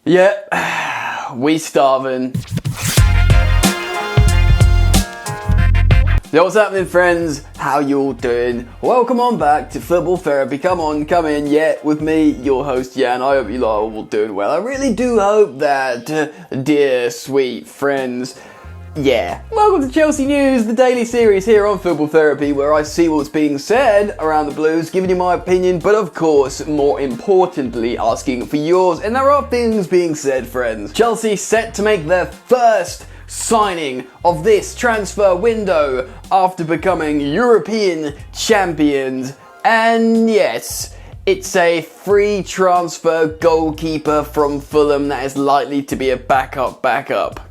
Yeah, we starving. Yo, what's happening, friends? How you all doing? Welcome on back to Football Therapy. Come on, come in. Yeah, with me, your host Jan. I hope you all doing well. I really do hope that, dear sweet friends. Yeah. Welcome to Chelsea News, the daily series here on Football Therapy, where I see what's being said around the Blues, giving you my opinion, but of course, more importantly, asking for yours. And there are things being said, friends. Chelsea set to make their first signing of this transfer window after becoming European champions. And yes, it's a free transfer goalkeeper from Fulham that is likely to be a backup.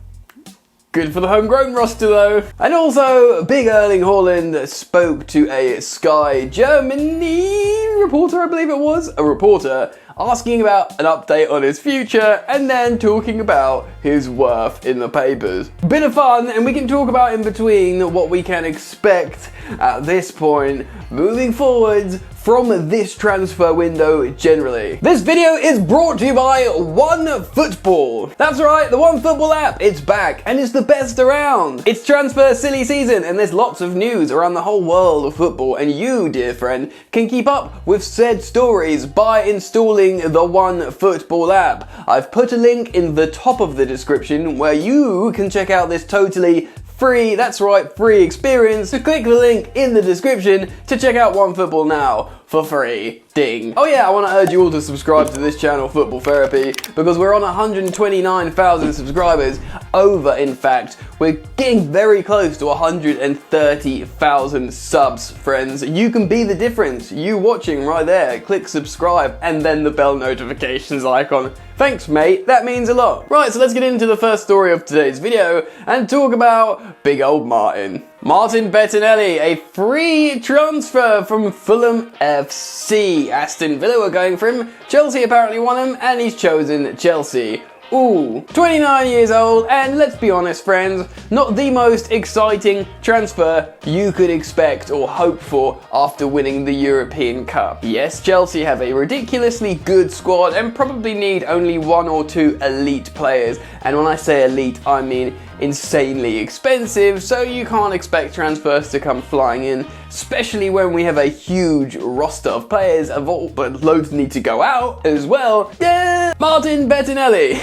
Good for the homegrown roster though. And also, big Erling Haaland spoke to a Sky Germany reporter, I believe it was, a reporter, asking about an update on his future and then talking about his worth in the papers. Bit of fun, and we can talk about in between what we can expect at this point moving forwards from this transfer window generally. This video is brought to you by OneFootball. That's right, the OneFootball app, it's back and it's the best around. It's transfer silly season and there's lots of news around the whole world of football, and you, dear friend, can keep up with said stories by installing the OneFootball app. I've put a link in the top of the description where you can check out this totally free, that's right, free experience. So click the link in the description to check out OneFootball now for free. Ding. Oh yeah, I want to urge you all to subscribe to this channel, Football Therapy, because we're on 129,000 subscribers. In fact, we're getting very close to 130,000 subs, friends. You can be the difference. You watching right there. Click subscribe and then the bell notifications icon. Thanks, mate. That means a lot. Right, so let's get into the first story of today's video and talk about big old Martin. Martin Bettinelli, a free transfer from Fulham FC. Aston Villa were going for him. Chelsea apparently won him, and he's chosen Chelsea. Ooh, 29 years old, and let's be honest, friends, not the most exciting transfer you could expect or hope for after winning the European Cup. Yes, Chelsea have a ridiculously good squad and probably need only one or two elite players. And when I say elite, I mean insanely expensive, so you can't expect transfers to come flying in, especially when we have a huge roster of players, but loads need to go out as well. Yeah, Martin Bettinelli.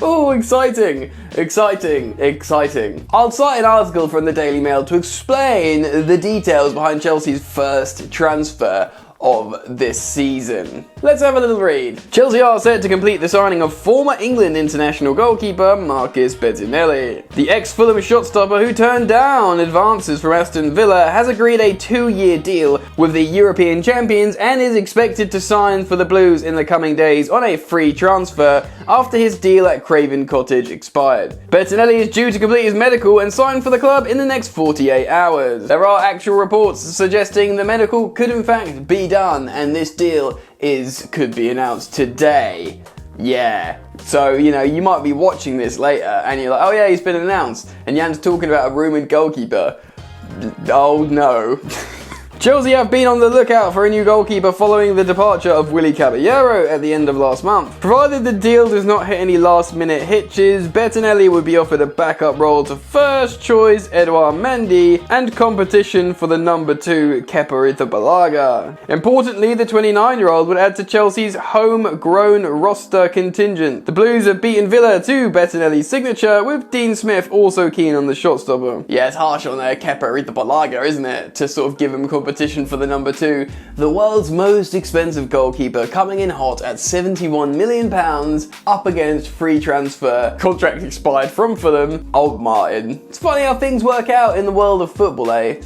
Oh, exciting. I'll cite an article from the Daily Mail to explain the details behind Chelsea's first transfer of this season. Let's have a little read. Chelsea are set to complete the signing of former England international goalkeeper Marcus Bettinelli. The ex-Fulham shot-stopper, who turned down advances from Aston Villa, has agreed a 2-year deal with the European champions and is expected to sign for the Blues in the coming days on a free transfer after his deal at Craven Cottage expired. Bettinelli is due to complete his medical and sign for the club in the next 48 hours. There are actual reports suggesting the medical could in fact be done, and this deal could be announced today. Yeah. So, you know, you might be watching this later and you're like, oh yeah, he's been announced. And Jan's talking about a rumoured goalkeeper. Oh no. Chelsea have been on the lookout for a new goalkeeper following the departure of Willy Caballero at the end of last month. Provided the deal does not hit any last-minute hitches, Bettinelli would be offered a backup role to first choice Edouard Mendy and competition for the number 2 Kepa Arrizabalaga. Importantly, the 29-year-old would add to Chelsea's homegrown roster contingent. The Blues have beaten Villa to Bettinelli's signature, with Dean Smith also keen on the shot-stopper. Yeah, it's harsh on Kepa Arrizabalaga, isn't it? To sort of give him competition for the number 2, the world's most expensive goalkeeper, coming in hot at £71 million up against free transfer, contract expired from Fulham, old Martin. It's funny how things work out in the world of football, eh?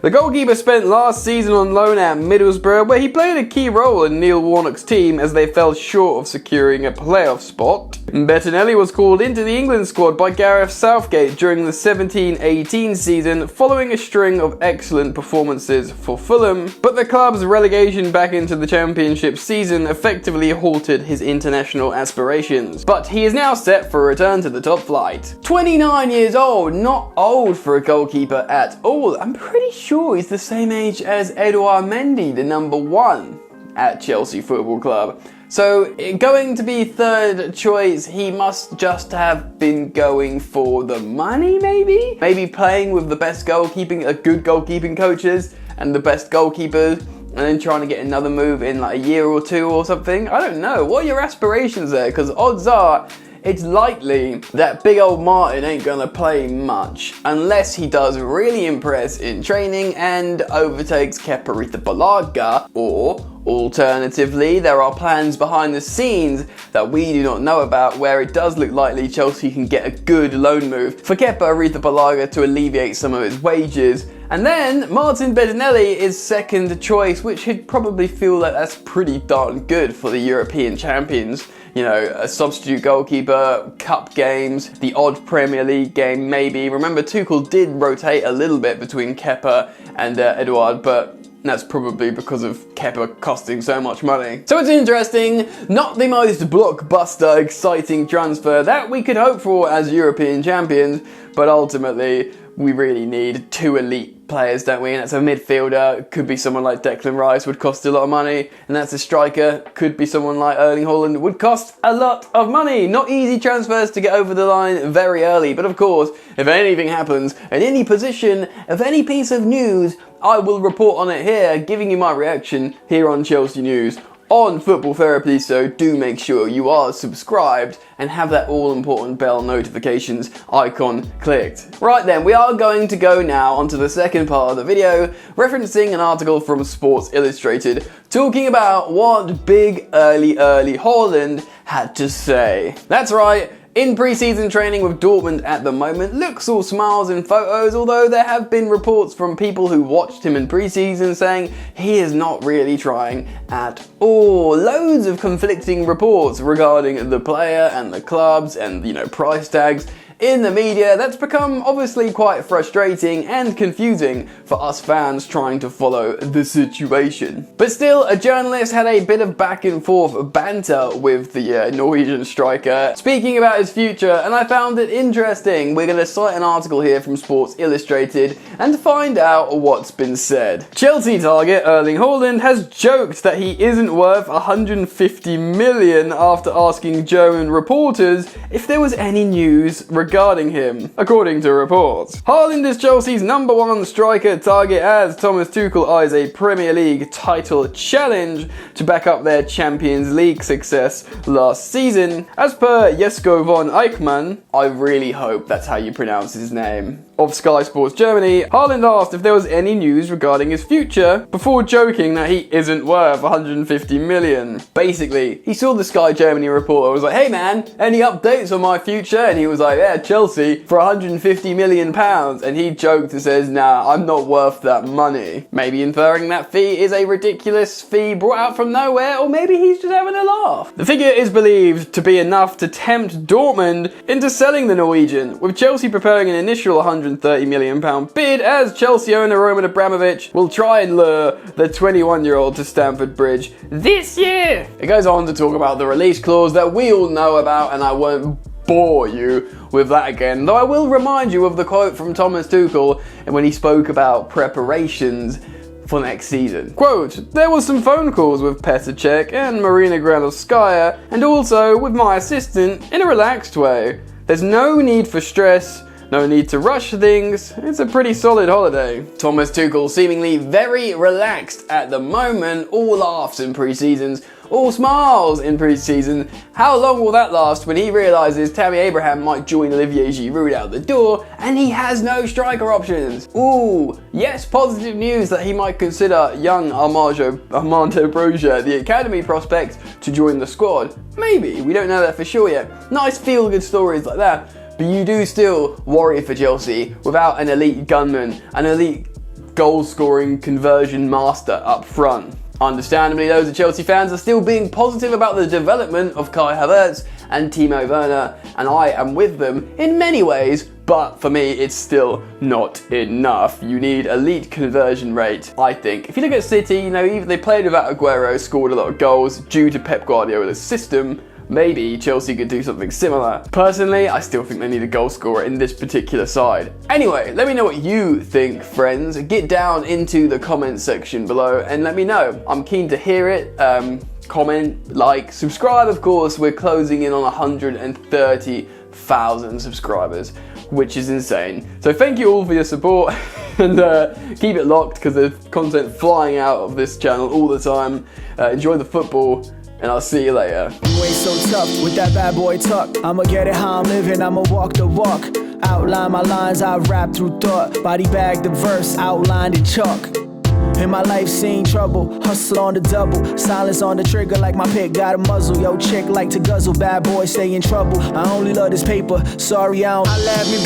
The goalkeeper spent last season on loan at Middlesbrough, where he played a key role in Neil Warnock's team as they fell short of securing a playoff spot. Bettinelli was called into the England squad by Gareth Southgate during the 17-18 season, following a string of excellent performances for Fulham, but the club's relegation back into the Championship season effectively halted his international aspirations. But he is now set for a return to the top flight. 29 years old, not old for a goalkeeper at all. I'm pretty sure he's the same age as Edouard Mendy, the number 1 at Chelsea Football Club. So going to be third choice, he must just have been going for the money, maybe? Maybe playing with the best good goalkeeping coaches and the best goalkeepers, and then trying to get another move in like a year or two or something. I don't know. What are your aspirations there? Because odds are, it's likely that big old Martin ain't gonna play much unless he does really impress in training and overtakes Kepa Arrizabalaga, or alternatively, there are plans behind the scenes that we do not know about where it does look likely Chelsea can get a good loan move for Kepa Arrizabalaga to alleviate some of his wages. And then Martin Bettinelli is second choice, which he'd probably feel like that's pretty darn good for the European champions. You know, a substitute goalkeeper, cup games, the odd Premier League game maybe. Remember, Tuchel did rotate a little bit between Kepa and Edouard, but that's probably because of Kepa costing so much money. So it's interesting, not the most blockbuster, exciting transfer that we could hope for as European champions, but ultimately we really need two elite players, don't we? And that's a midfielder, could be someone like Declan Rice, would cost a lot of money, and that's a striker, could be someone like Erling Haaland, would cost a lot of money. Not easy transfers to get over the line very early, but of course, if anything happens at any position of any piece of news, I will report on it here, giving you my reaction here on Chelsea News on Football Therapy, so do make sure you are subscribed and have that all-important bell notifications icon clicked. Right then, we are going to go now onto the second part of the video, referencing an article from Sports Illustrated talking about what big early Haaland had to say. That's right. In pre-season training with Dortmund at the moment, looks all smiles in photos, although there have been reports from people who watched him in pre-season saying he is not really trying at all. Loads of conflicting reports regarding the player and the clubs and, price tags in the media. That's become obviously quite frustrating and confusing for us fans trying to follow the situation. But still, a journalist had a bit of back and forth banter with the Norwegian striker, speaking about his future, and I found it interesting. We're going to cite an article here from Sports Illustrated and find out what's been said. Chelsea target Erling Haaland has joked that he isn't worth 150 million after asking German reporters if there was any news regarding him, according to reports. Haaland is Chelsea's number one striker target as Thomas Tuchel eyes a Premier League title challenge to back up their Champions League success last season. As per Jesko von Eichmann, I really hope that's how you pronounce his name, of Sky Sports Germany, Haaland asked if there was any news regarding his future before joking that he isn't worth 150 million. Basically, he saw the Sky Germany reporter and was like, "Hey man, any updates on my future?" And he was like, "Yeah, Chelsea for 150 million pounds." And he joked and says, "Nah, I'm not worth that money." Maybe inferring that fee is a ridiculous fee brought out from nowhere, or maybe he's just having a laugh. The figure is believed to be enough to tempt Dortmund into selling the Norwegian, with Chelsea preparing an initial 130 million pound bid as Chelsea owner Roman Abramovich will try and lure the 21-year-old to Stamford Bridge this year. It goes on to talk about the release clause that we all know about, and I won't bore you with that again, though I will remind you of the quote from Thomas Tuchel when he spoke about preparations for next season. Quote, "There was some phone calls with Petr Cech and Marina Granovskaya, and also with my assistant in a relaxed way. There's no need for stress, no need to rush things. It's a pretty solid holiday." Thomas Tuchel seemingly very relaxed at the moment, all laughs in pre-seasons, all smiles in pre-season. How long will that last when he realises Tammy Abraham might join Olivier Giroud out the door and he has no striker options? Ooh, yes, positive news that he might consider young Armando Broja, the academy prospect, to join the squad. Maybe, we don't know that for sure yet. Nice feel-good stories like that. But you do still worry for Chelsea without an elite gunman, an elite goal-scoring conversion master up front. Understandably, those of Chelsea fans are still being positive about the development of Kai Havertz and Timo Werner, and I am with them in many ways, but for me, it's still not enough. You need elite conversion rate, I think. If you look at City, even they played without Aguero, scored a lot of goals due to Pep Guardiola's system. Maybe Chelsea could do something similar. Personally, I still think they need a goal scorer in this particular side. Anyway, let me know what you think, friends. Get down into the comments section below and let me know. I'm keen to hear it. comment, like, subscribe, of course. We're closing in on 130,000 subscribers, which is insane. So thank you all for your support, and keep it locked because there's content flying out of this channel all the time. Enjoy the football, and I'll see you later. You ain't so tough with that bad boy tuck. I'ma get it how I'm living, I'ma walk the walk. Outline my lines, I rap through thought. Body bag the verse, outlined in chalk. In my life seen trouble, hustle on the double. Silence on the trigger like my pick got a muzzle. Yo, chick like to guzzle, bad boy stay in trouble. I only love this paper, sorry I don't. I love me, bitch.